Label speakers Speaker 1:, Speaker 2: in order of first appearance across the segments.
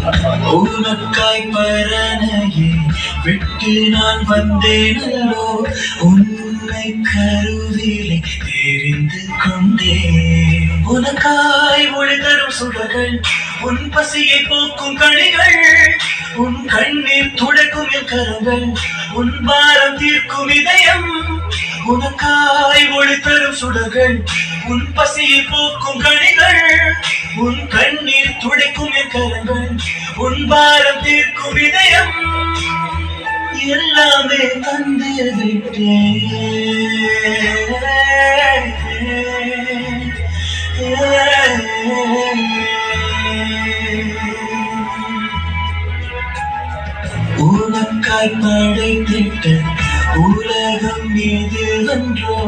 Speaker 1: உனக்காய் பரணையை விட்டு நான் வந்தேனோ, உன்னை கருவிலே தெரிந்து கொண்டேன். உனக்காய் ஒளி தரும் சுடர்கள், உன் பசியை போக்கும் கனிகள், உன் கண்ணீர் துடைக்கும் என் கரங்கள், உன் பாரம் தீர்க்கும் இதயம். உனக்காய் ஒளி தரும் சுடர்கள், உன் பசியை போக்கும் கனிகள், உன் கண்ணீர் துடைக்கும் என் கரங்கள், உன் பாரம் தீர்க்கும் இதயம். எல்லாமே தந்து விட்டேன். உனக்காய் படைத்திட்ட உலகம் இது என்றோ,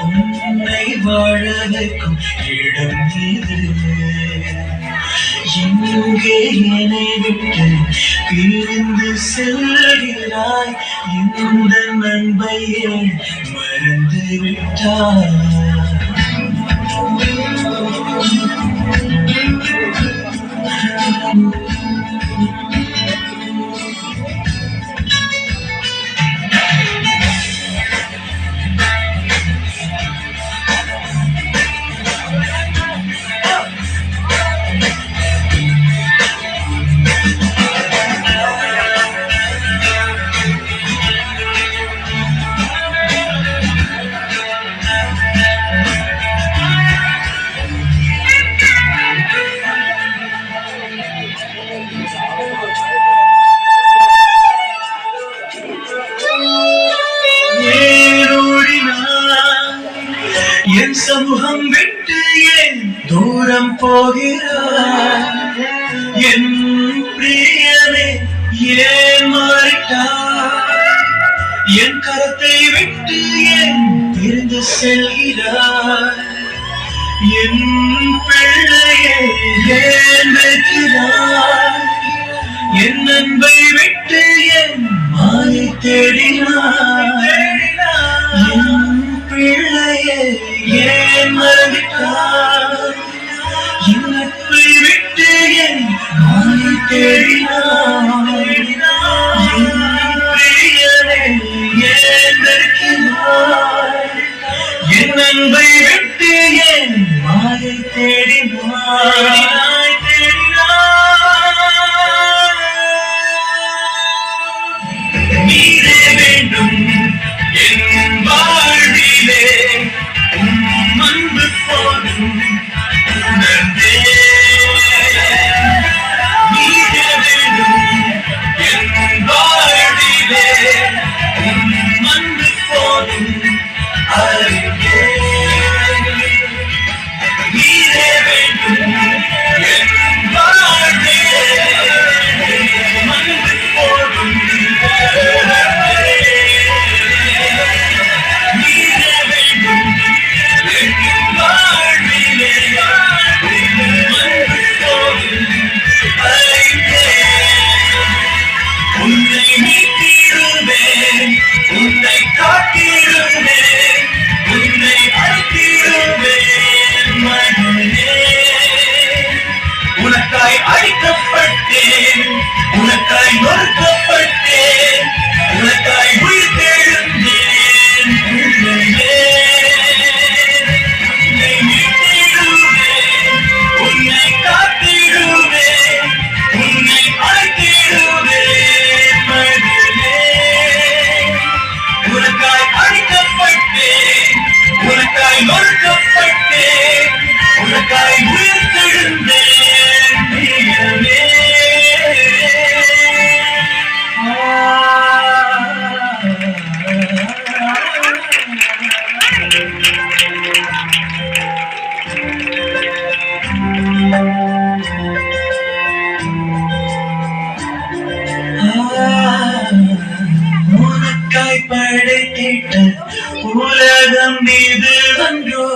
Speaker 1: உன்னை வாழ வைக்கும் இடம் இது. எங்கே என்னை விட்டு பிரிந்து செல்கிறாய், இந்த நண்பையை மறந்து விட்டாய். என் சமூகம் விட்டு ஏன் தூரம் போகிறாய், என் பிரியமே ஏன் மாறிட்டாய், என் கரத்தை விட்டு ஏன் பிரிந்து செல்கிறாய், என் பிள்ளையை ஏன் வைக்கிறாய், என் அன்பை விட்டு என் மாயை தேடினாய், என் பிள்ளையை ஏன் மறந்துட்டாய், என் நட்பை விட்டு என் மாயை தேடினாய், என் பிரியனை ஏன் வெறுக்கிறாய், என் அன்பை விட்டு என் மாயை தேடினாய். நீரே வேண்டும் என் வாழ்விலே, அன்பு போதும் உணர்ந்தே. நீரே வேண்டும் என் வாழ்விலே, அன்பு போதும் அறிந்தே. நீரே வேண்டும் என் வாழ்விலே, அன்பு போதும் உனக்காய் அழிக்கப்பட்டேன், உனக்காய் நொறுக்கப்பட்டேன், உனக்காய் உயிர் தெழுந்தேன். உன்னை மீட்டிடுவேன், உன்னை காத்திடுவேன், உன்னை அழைத்திடுவேன். உனக்காய் அழிக்கப்பட்டேன், உனக்காய் நொறுக்கப்பட்டேன், உனக்காய் உயிர் தெழுந்தேன். உனக்காய் படைத்திட்ட உலகம் இது என்றோ,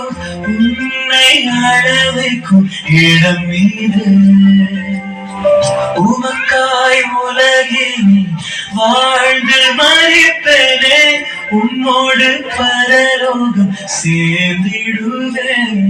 Speaker 1: உன்னை ஆள வைக்கும் இடம் இது. உமக்காய் உலகில் வாழ்ந்து மறிப்பேனே, உன்னோடு பரலோகம் சேர்ந்திடுவேன்.